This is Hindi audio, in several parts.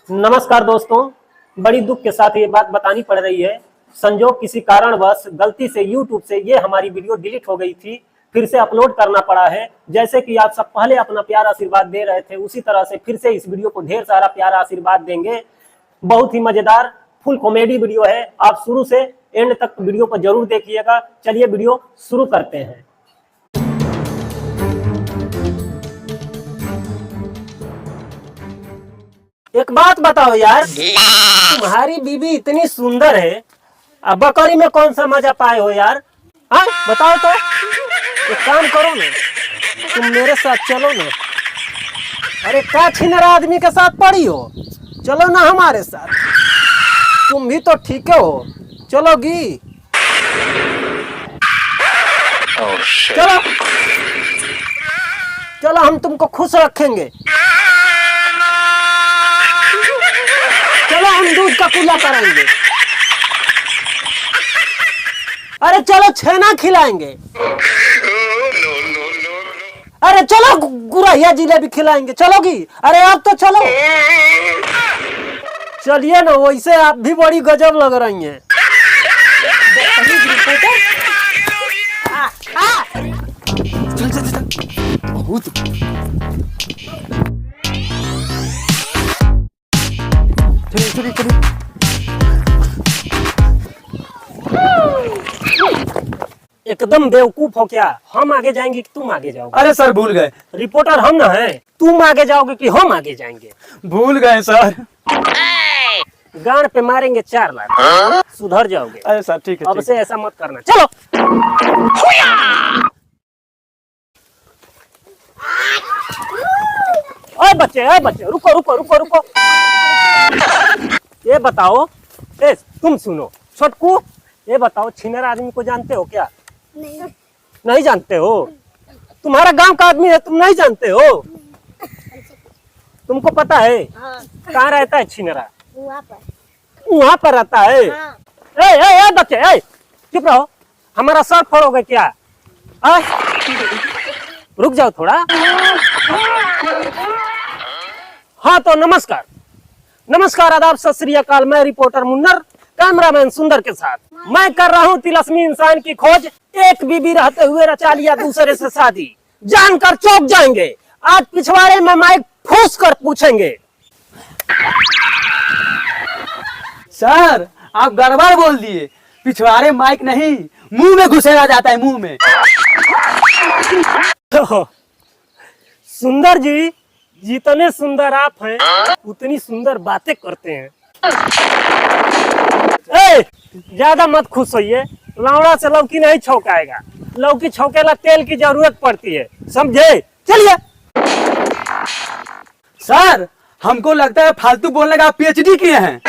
नमस्कार दोस्तों, बड़ी दुख के साथ ये बात बतानी पड़ रही है। संजोग किसी कारणवश गलती से YouTube से ये हमारी वीडियो डिलीट हो गई थी, फिर से अपलोड करना पड़ा है। जैसे कि आप सब पहले अपना प्यार आशीर्वाद दे रहे थे, उसी तरह से फिर से इस वीडियो को ढेर सारा प्यार आशीर्वाद देंगे। बहुत ही मजेदार फुल कॉमेडी वीडियो है, आप शुरू से एंड तक वीडियो को जरूर देखिएगा। चलिए वीडियो शुरू करते हैं। एक बात बताओ यार, तुम्हारी बीबी इतनी सुंदर है, अब बकरी में कौन सा मजा पाए हो यार? हाँ बताओ तो। एक काम करो ना, तुम मेरे साथ चलो ना। अरे क्या छिनरा आदमी के साथ पड़ी हो, चलो ना हमारे साथ। तुम भी तो ठीक हो, चलोगी? चलो चलो, हम तुमको खुश रखेंगे। चलो हम दूध का कूला कराएंगे। अरे चलो छेना खिलाएंगे। अरे चलो गुरैया जिलेबी खिलाएंगे, चलोगी? अरे आप तो चलो। चलिए ना, वैसे आप भी बड़ी गजब लग रही हैं। चल चल चल, बहुत चलिए चलिए चलिए। एकदम बेवकूफ हो क्या? हम आगे जाएंगे कि तुम आगे जाओगे? अरे सर भूल गए। रिपोर्टर हम ना है, तुम आगे जाओगे कि हम आगे जाएंगे? भूल गए सर। गांड पे मारेंगे 4 लाख, सुधर जाओगे। अरे सर ठीक है। अब से ऐसा मत करना, चलो। ओए बच्चे रुको रुको रुको रुको। ये बताओ, तुम सुनो छोटकू, ये बताओ छिनर आदमी को जानते हो क्या? नहीं जानते हो? तुम्हारा गांव का आदमी है, तुम नहीं जानते हो? तुमको पता है? कहाँ रहता है छिनरा? वहाँ पर रहता है। ए बच्चे, चुप रहो, हमारा सर फोड़ोगे क्या? रुक जाओ थोड़ा। हाँ तो नमस्कार आदाब सत श्री अकाल। मैं रिपोर्टर मुन्नर, कैमरामैन सुंदर के साथ मैं कर रहा हूँ तिलस्मी इंसान की खोज। एक बीबी रहते हुए रचा लिया दूसरे से शादी, जानकर चौंक जाएंगे। आज पिछवाड़े में माइक फूस कर पूछेंगे। सर आप गड़बड़ बोल दिए, पिछवाड़े माइक नहीं, मुंह में घुसेड़ा जाता है, मुंह में। सुंदर जी, जितने सुंदर आप हैं उतनी सुंदर बातें करते हैं। ज्यादा मत खुश होइए, लौड़ा से लौकी नहीं छौकाएगा। लौकी छौकेला तेल की जरूरत पड़ती है, समझे? चलिए। सर हमको लगता है फालतू बोलने का आप पीएचडी किए हैं।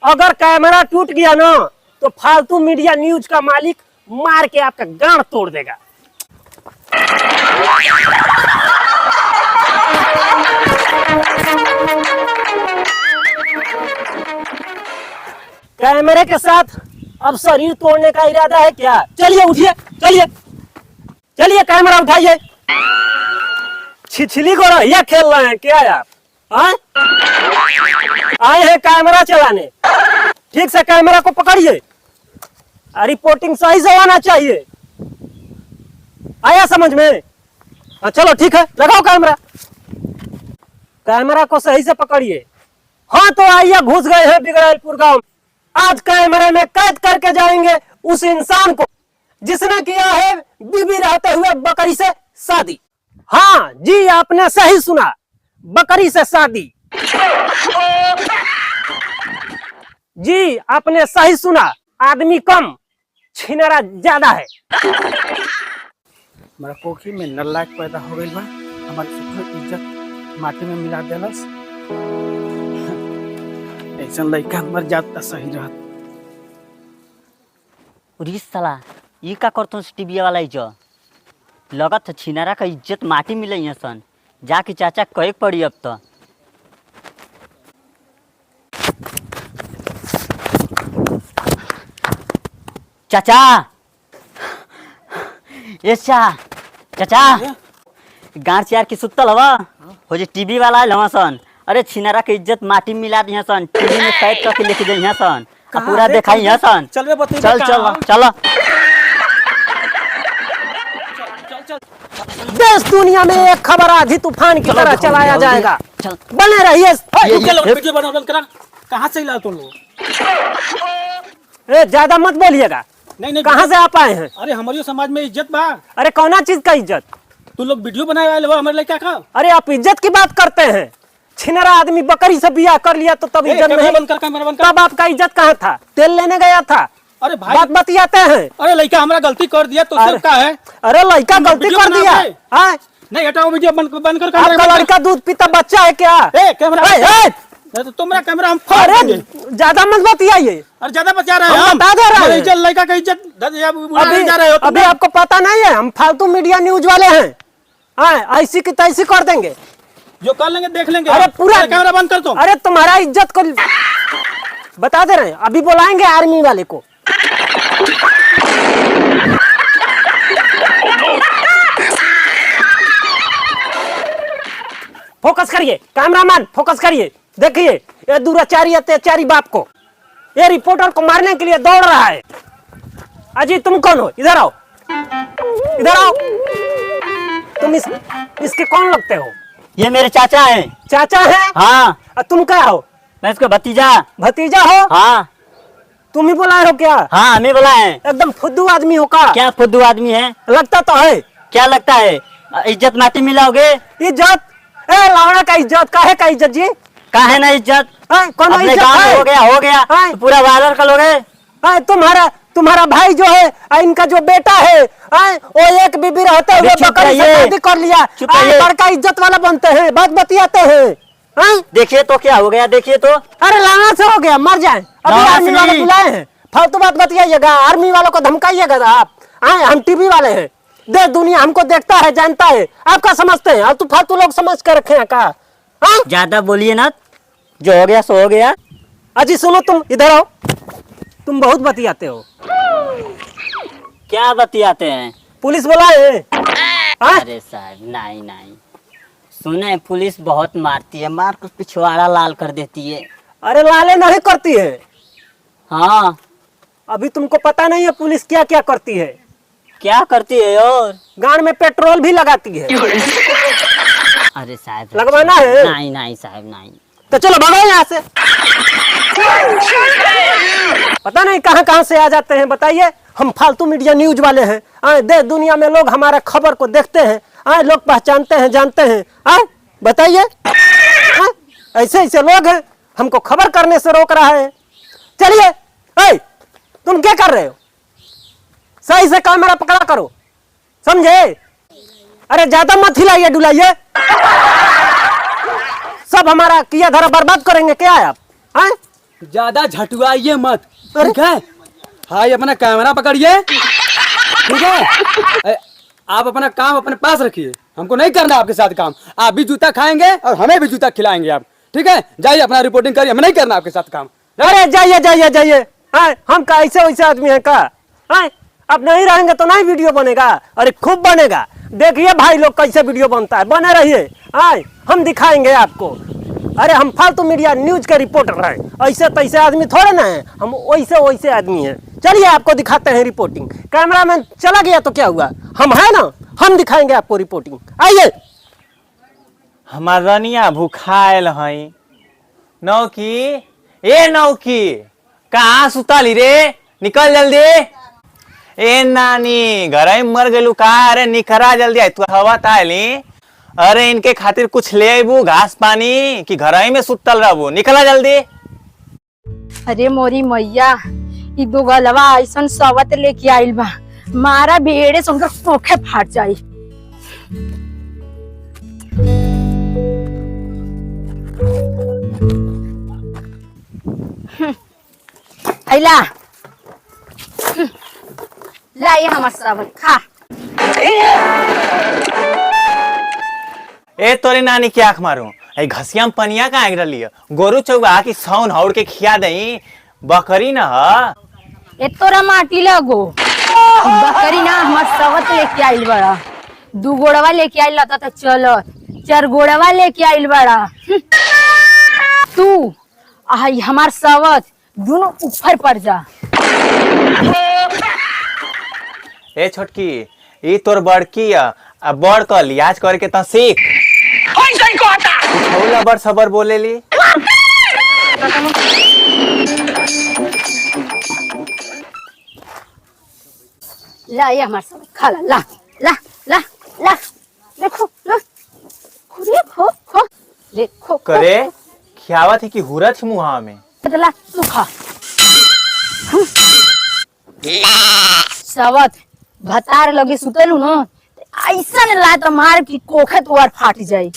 अगर कैमरा टूट गया ना तो फालतू मीडिया न्यूज का मालिक मार के आपका गांड तोड़ देगा। कैमरे के साथ अब शरीर तोड़ने का इरादा है क्या? चलिए उठिए, चलिए कैमरा उठाइए। छिछली को रहिया खेल रहे हैं क्या आप? आए हैं कैमरा चलाने, ठीक से कैमरा को पकड़िए। रिपोर्टिंग सही से आना चाहिए, आया समझ में? चलो ठीक है, लगाओ कैमरा को सही से पकड़िए। हाँ तो आइए, घुस गए हैं बिगड़ैलपुर गांव। आज कैमरे में कैद करके जाएंगे उस इंसान को जिसने किया है बीबी रहते हुए बकरी से शादी। हाँ जी, आपने सही सुना, बकरी से शादी। जी आपने सही सुना, आदमी कम छिनरा ज्यादा है। हमारा कोखी में नल्ला पैदा हो गई बा, हमारी सुख इज्जत माटी में मिला देलस। ऐसा लड़का मर जाता सही रहत। साला ये का करतो टीवी वाला जो लगत छिनारा का इज्जत माटी मिले यहाँ सन, जाके चाचा कहे पड़ी। अब तो चाचा, ये चाचा गाँव यार की सुतल हवा हो जे टीवी वाला आयल हमार सन, अरे छिनारा के इज्जत माटी में मिला दिया सन, टीवी में कैद करके लेके जाइए सन, कहाँ पूरा रे? दिखाई है सन। चल रे बतइबे चल कहाँ? चल चल। देश दुनिया में एक खबर आधी तूफान की तरह चलाया जाएगा। चल। बने रहिए। वीडियो बना बंद करा। कहाँ से लाओ तुम लोग? ज्यादा मत बोलिएगा। नहीं कहाँ से आप आए हैं? अरे हमारे समाज में इज्जत बा। अरे कौना चीज का इज्जत? तू लोग वीडियो बनाए वाले हो हमारे लिए क्या कहा? अरे आप इज्जत की बात करते हैं? छिनरा आदमी बकरी से बियाह कर लिया तो तब इज्जत नहीं। बंद कर, कैमरा बंद कर। तब आपका इज्जत कहाँ था? तेल लेने गया था। अरे भाई बात बतियाते हैं। अरे लड़का हमारा गलती कर दिया तो सब का है। अरे लड़का गलती वीडियो कर बना दिया। रहे? हाँ? नहीं हटाओ वीडियो बंद कर। आपका लड़का दूध पीता बच्चा है क्या? कैमरा तो तुम्हारा कैमरा हम फोड़ अरे देंगे। ज्यादा मत बतियाइए। और ज्यादा बचा रहे हम हैं बता दे रहे हैं। इज्जत लड़का का इज्जत अभी जा रहे हो तुम। अभी आपको पता नहीं है हम फालतू मीडिया न्यूज वाले हैं। हाँ, ऐसी की तैसी कर देंगे। जो कर लेंगे देख लेंगे। अरे पूरा कैमरा बंद कर तुम। अरे तुम्हारा इज्जत को बता दे रहे हैं। अभी बुलाएंगे आर्मी वाले को। फोकस करिए कैमरामैन, फोकस करिए। देखिए ये दुराचारी अत्याचारी बाप को, ये रिपोर्टर को मारने के लिए दौड़ रहा है। अजी तुम कौन हो? इधर आओ, इधर आओ। तुम इसके कौन लगते हो? ये मेरे चाचा हैं। चाचा है? हाँ, और तुम क्या हो? मैं इसका भतीजा। भतीजा हो? हाँ तुम ही बुलाए हो क्या? हाँ, हमें बुलाए हैं। एकदम फुद्दू आदमी हो का? क्या फुद्दू आदमी है? लगता तो है। क्या लगता है? इज्जत माटी मिलाओगे? इज्जत? लावड़ा का इज्जत? काहे का इज्जत जी? काहे ना इज्जत? कौन अपने इज्जत गांव में है? हो गया हाँ। तो पूरा वायरल कर लोगे। तुम्हारा भाई जो है इनका जो बेटा है वो एक बीबी रहते हुए चुप बकरी से रहिए। शादी कर लिया। चुप रहिए। बड़का इज्जत वाला बनते हैं, बात बतियाते हैं। देखिए तो क्या हो गया, देखिए तो। अरे लाना से हो गया, मर जाए। अभी लाना से आर्मी वाले नहीं। बुलाए हैं, फालतू बात बतियाइएगा। आर्मी वालों को धमकाइएगा आप। हम टीवी वाले हैं, देश दुनिया हमको देखता है, जानता है। आपका समझते हैं और तू फालतू लोग समझ कर रखे हैं का? ज्यादा बोलिए ना, जो हो गया सो हो गया। अजी सुनो, तुम इधर आओ। तुम बहुत बतियाते हो। क्या बतियाते हैं? पुलिस बुलाए? अरे साहब नहीं नहीं, सुने पुलिस बहुत मारती है, मार कर पिछवाड़ा लाल कर देती है। अरे लाले नहीं करती है। हाँ, अभी तुमको पता नहीं है पुलिस क्या क्या करती है? क्या करती है और? गाड़ में पेट्रोल भी लगाती है। अरे साहब लगवाना है? नहीं नहीं साहब नहीं। तो चलो भगाओ यहाँ से। पता नहीं कहाँ कहाँ से आ जाते हैं, बताइए। हम फालतू मीडिया न्यूज वाले हैं। देश दुनिया में लोग हमारे खबर को देखते हैं, लोग पहचानते हैं, जानते हैं। बताइए, ऐसे ऐसे लोग हैं, हमको खबर करने से रोक रहा है। चलिए, तुम क्या कर रहे हो? सही से कैमरा पकड़ा करो, समझे? अरे ज्यादा मत हिलाइए डुलाइए, सब हमारा किया धरा बर्बाद करेंगे क्या आप? ज्यादा झटुआइए मत, ठीक है? हाँ, ये अपना कैमरा पकड़िए, ठीक है? आप अपना काम अपने पास रखिए, हमको नहीं करना आपके साथ काम। आप भी जूता खाएंगे और हमें भी जूता खिलाएंगे आप, ठीक है? जाइए अपना रिपोर्टिंग करिए, हमें नहीं करना आपके साथ काम। अरे जाइए जाइए जाइए। हम का ऐसे वैसे आदमी है का? अब नहीं रहेंगे तो नहीं वीडियो बनेगा। अरे खूब बनेगा, देखिए भाई लोग कैसे वीडियो बनता है, बने रहिए। हम दिखाएंगे आपको। अरे हम फालतू मीडिया न्यूज के रिपोर्टर हैं, ऐसे तैसे आदमी थोड़े ना है, हम वैसे वैसे आदमी हैं। चलिए आपको दिखाते हैं रिपोर्टिंग। कैमरामैन चला गया तो क्या हुआ, हम है ना, हम दिखाएंगे आपको रिपोर्टिंग। आइए। हमार रनिया भूखायल हई। नौकी, ए नौकी, कहाँ सुताली रे? निकल जल्दी। ए नानी, घर में मर गलू का? अरे निखरा जल्दी, आई तू हवा ताली। अरे इनके खातिर कुछ ले आबू, घास पानी, कि घर में सुतल रहबू? निकला जल्दी। अरे मोरी मैया, ई दो गलवा ऐसन सवत लेके आइल बा, मारा भेड़े से उनका सोखे फाट जाई। आइला ला ये हमर सावन खा। ए तोरे नानी की आंख मारू, घसिया में पनिया कहाँ गिर रही है? गोरू चौबा की सौन हौड़ के खिया दई, बकरी न ह? ए तोरा माटी लगो, बकरी ना हमर सवत लेके आइल बड़ा, दू गोड़वा लेके आइल लता तो चल चरगोड़वा लेके आइल बड़ा। तू आई हमार सवत दोनों ऊपर पड़ जा। ए छोटकी, ई तोर बड़की आ बड़ क लिहाज करके त सीख। कुछ लबर सबर बोलेली। ला ये हमार सवत खा ला ला ला ला ला। देखो ला देखो खो देखो करे खियावत है कि हुरत है मुहा में। ला तू खा। सवत भतार लगे सुतलू न ऐसा न ला तो मार की कोखे तोर फाट जाई।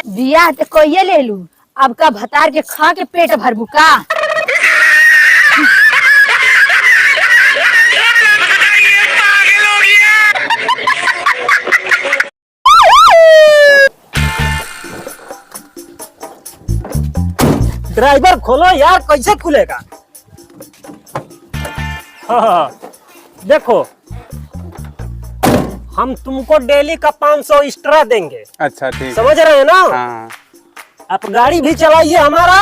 बियाह तो कहिए ले लू, अब का भतार के खा के पेट भरबू का। ड्राइवर खोलो यार, कैसे खुलेगा। हाँ, देखो हम तुमको डेली का 500 एक्स्ट्रा देंगे। अच्छा ठीक है। समझ रहे हैं ना। हाँ आप गाड़ी भी चलाइए हमारा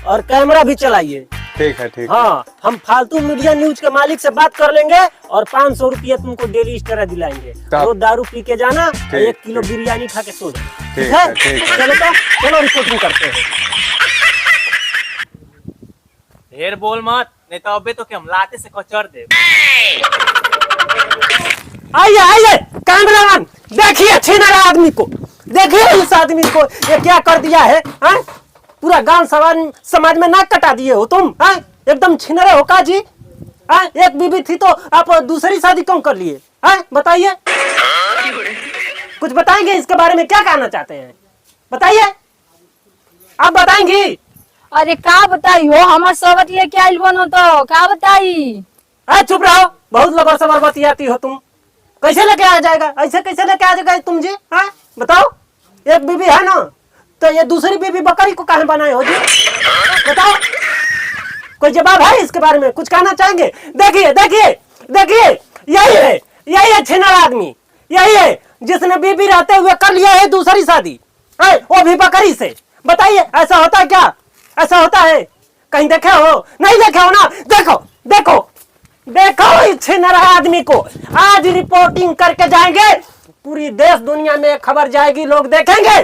और कैमरा भी चलाइए। ठीक है ठीक है। हाँ, हम फालतू मीडिया न्यूज के मालिक से बात कर लेंगे और 500 रुपया तुमको डेली एक्स्ट्रा दिलाएंगे। तो दारू पी के जाना, 1 किलो बिरयानी खा के सो जाओ। ठीक है, चलो तो चलो रिपोर्टिंग करते हैं। ढेर बोल मत, नहीं तो अबे तो हम लाते से कचर दे। आइए आइए कैमरामैन, देखिए छिनारा आदमी को, देखिए इस आदमी को ये क्या कर दिया है। पूरा गांव समाज में नाक कटा दिए हो तुम। एकदम छिनरे हो का जी। एक बीबी थी तो आप दूसरी शादी क्यों कर लिए। बताइए, कुछ बताएंगे इसके बारे में, क्या कहना चाहते हैं बताइए, आप बताएंगी। अरे का बताई हो, हमार सवत लेके आइल बनो तो का बताई। चुप रहो, बहुत लबर सबर बतियाती हो तुम। कैसे लेके आ जाएगा, ऐसे कैसे लेके आ जाएगा तुम जी। बताओ, एक बीबी है ना, तो ये दूसरी बीबी बकरी को कहाँ बनाए हो जी। बताओ, कोई जवाब है इसके बारे में, कुछ कहना चाहेंगे। देखिए देखिए देखिए, यही है छिनारा आदमी, यही है जिसने बीबी रहते हुए कर लिया है दूसरी शादी, वो भी बकरी से। बताइए ऐसा होता है क्या, ऐसा होता है कहीं देखे हो, नहीं देखे हो ना। देखो देखो देखो इस छिनारा आदमी को, आज रिपोर्टिंग करके जाएंगे, पूरी देश दुनिया में खबर जाएगी, लोग देखेंगे,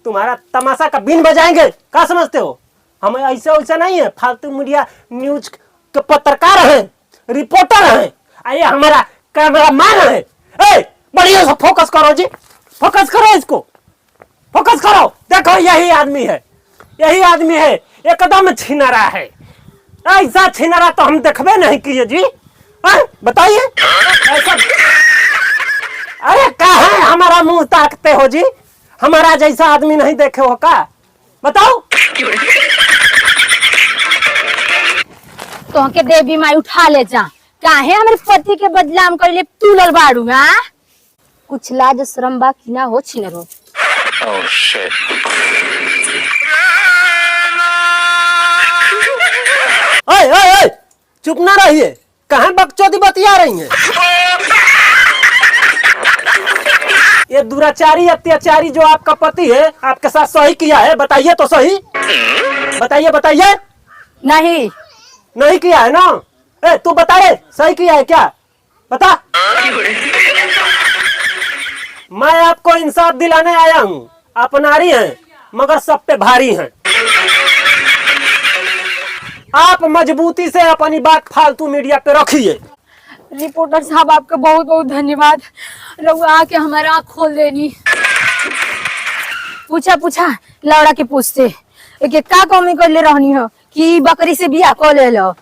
तुम्हारा तमाशा का बीन बजाएंगे। क्या समझते हो, हम ऐसे वैसे नहीं है, फालतू मीडिया न्यूज के पत्रकार हैं, रिपोर्टर हैं, ये हमारा कैमरामैन है। बढ़िया से फोकस करो जी, फोकस करो, इसको फोकस करो। देखो यही आदमी है, यही आदमी है, एकदम छिनारा है। ऐसा छिनारा तो हम देखबे नहीं किए जी। बताइए ऐसा। अरे कहाँ है हमारा मुंह ताकते हो जी, हमारा जैसा आदमी नहीं देखे हो का। बताओ, तो के देवी माई उठा ले जा, काहे हमारे पति के बदलाम कर ले तू ललबाड़ू। कुछ लाज शरम बा कि ना हो छिनरो। ओए ओए ओए, चुप ना रहिए, कहाँ बकचोदी बतिया रही हैं। ये दुराचारी अत्याचारी जो आपका पति है आपके साथ सही किया है, बताइए तो सही, बताइए बताइए। नहीं नहीं किया है ना। तू बता रे, सही किया है क्या, बता। मैं आपको इंसाफ दिलाने आया हूँ, आप नारी हैं मगर सब पे भारी हैं। आप मजबूती से अपनी बात फालतू मीडिया पे रखिए। रिपोर्टर साहब आपका बहुत बहुत धन्यवाद, रउआ आके हमारा आँख खोल देनी। पूछा लौड़ा के पूछते एक का कमी कर ले रहनी हो कि बकरी से बियाह कर ले लो।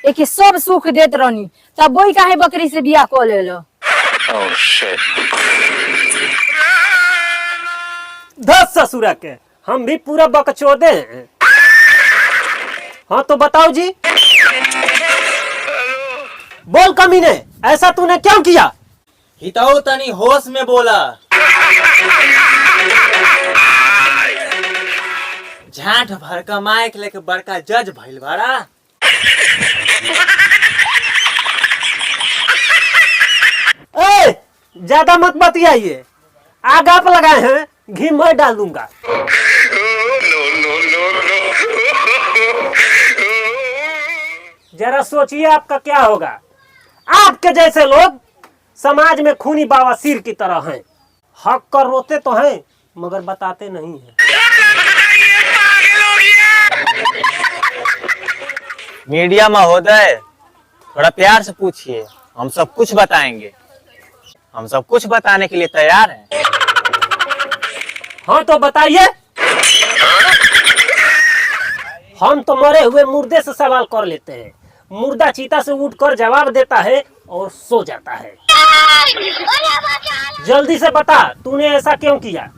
एक सब सुख देत रहनी, तब वही काहे बकरी से बियाह कर ले लो। दस ससुरा के हम भी पूरा बकचोदे हैं। हाँ तो बताओ जी, बोल कमीने, ऐसा तूने क्यों किया। हिताऊ तनी होश में बोला। झांठ भर कमाए के लेके बड़का जज भइल बाड़ा। ज्यादा मत बतियाइए, आग आप लगाए हैं, घी मैं डाल दूंगा। जरा सोचिए आपका क्या होगा। आपके जैसे लोग समाज में खूनी बवासीर की तरह हैं, हक कर रोते तो हैं मगर बताते नहीं हैं। मीडिया महोदय, थोड़ा प्यार से पूछिए, हम सब कुछ बताएंगे। हम सब कुछ बताने के लिए तैयार हैं। हाँ तो बताइए। हम तो मरे हुए मुर्दे से सवाल कर लेते हैं, मुर्दा चीता से उठकर जवाब देता है और सो जाता है। जल्दी से बता, तूने ऐसा क्यों किया?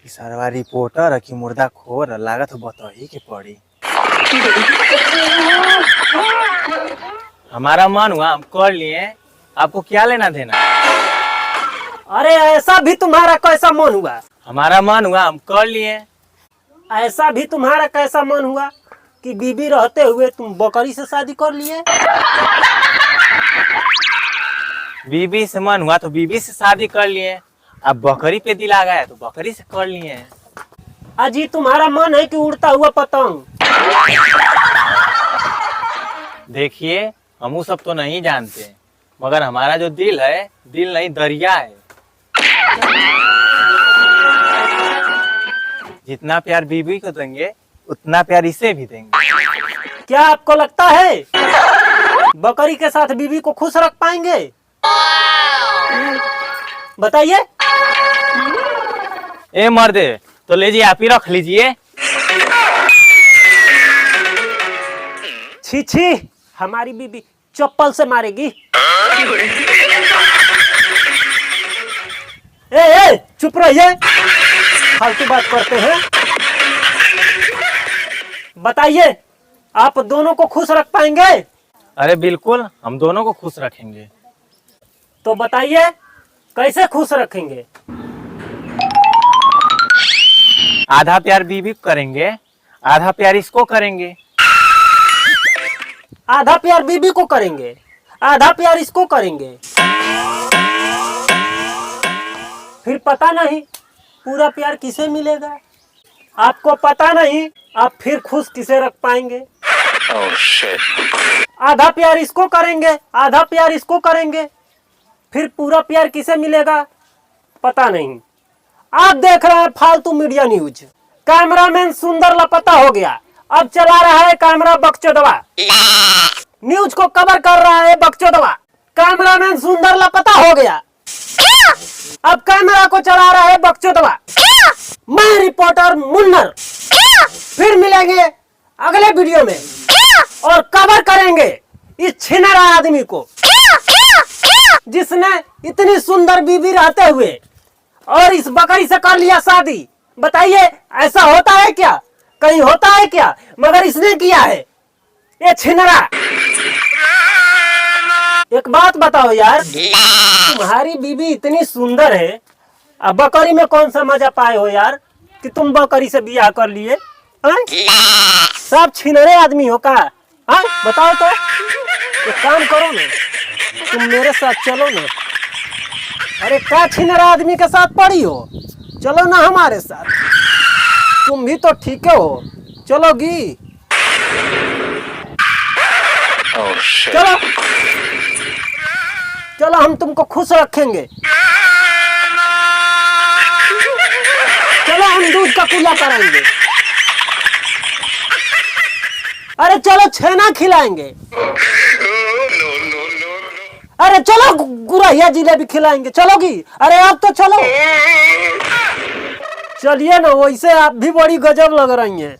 सरवा रिपोर्टर की मुर्दा खोर लागत बताही के पड़ी। हमारा मन हुआ हम कर लिए, आपको क्या लेना देना? अरे ऐसा भी तुम्हारा कैसा मन हुआ? हमारा मन हुआ हम कर लिए। ऐसा भी तुम्हारा कैसा मन हुआ कि बीबी रहते हुए तुम बकरी से शादी कर लिए? बीबी से मन हुआ तो बीबी से शादी कर लिए, अब बकरी पे दिल आ गया तो बकरी से कर लिए। अजी तुम्हारा मन है कि उड़ता हुआ पतंग? देखिए, हम सब तो नहीं जानते, मगर हमारा जो दिल है, दिल नहीं दरिया है। जितना प्यार बीबी को देंगे उतना प्यार इसे भी देंगे। क्या आपको लगता है बकरी के साथ बीबी को खुश रख पाएंगे? बताइए। ए मर्दे, तो लीजिए, आप ही रख लीजिए। छी छी, हमारी बीबी चप्पल से मारेगी। ए, चुप रहिए, फालतू बात करते हैं। बताइए, आप दोनों को खुश रख पाएंगे? अरे बिल्कुल, हम दोनों को खुश रखेंगे। तो बताइए कैसे खुश रखेंगे? आधा प्यार बीबी को करेंगे, आधा प्यार इसको करेंगे। आधा प्यार बीबी को करेंगे, आधा प्यार इसको करेंगे, फिर पता नहीं पूरा प्यार किसे मिलेगा। आपको पता नहीं आप फिर खुश किसे रख पाएंगे। आधा प्यार इसको करेंगे, आधा प्यार इसको करेंगे, फिर पूरा प्यार किसे मिलेगा पता नहीं। आप देख रहे हैं फालतू मीडिया न्यूज। कैमरामैन सुंदर लापता हो गया, अब चला रहा है कैमरा बकचोदवा। न्यूज को कवर कर रहा है बकचोदवा। कैमरामैन सुंदर लापता हो गया, अब कैमरा को चला रहा है बकचोदवा। मैं रिपोर्टर मुन्नर, फिर मिलेंगे अगले वीडियो में और कवर करेंगे इस छिनरा आदमी को, जिसने इतनी सुंदर बीबी रहते हुए और इस बकरी से कर लिया शादी। बताइए ऐसा होता है क्या? कहीं होता है क्या? मगर इसने किया है, ये छिनरा। एक बात बताओ यार, तुम्हारी बीबी इतनी सुंदर है, अब बकरी में कौन सा मजा पाए हो यार कि तुम बकरी से बियाह कर लिए? सब छिनरे आदमी हो का? हाँ बताओ तो। एक काम करो ना, तुम मेरे साथ चलो ना। अरे क्या छिनरा आदमी के साथ पड़ी हो? चलो ना हमारे साथ, तुम भी तो ठीक हो, चलोगी? चलो चलो, हम तुमको खुश रखेंगे। चलो हम दूध का कूला कराएंगे। अरे चलो छेना खिलाएंगे। अरे चलो गुरैया जिलेबी खिलाएंगे, चलोगी? अरे अब तो चलो। चलिए ना, वैसे आप भी बड़ी गजब लग रही हैं।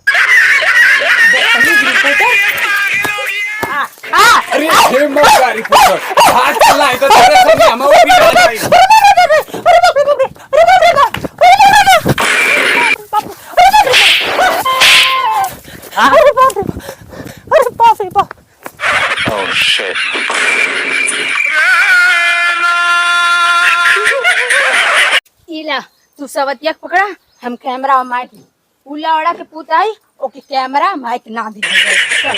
अरे हे मौका रिपोर्टर, हाथ चला है तो तेरे सामने हम भी आ जाएंगे। अरे बाप रे बाप। इला तू सवतिया पकड़ा, हम कैमरा माइक उला ओड़ा के पूत आई ओके कैमरा माइक ना दी। चल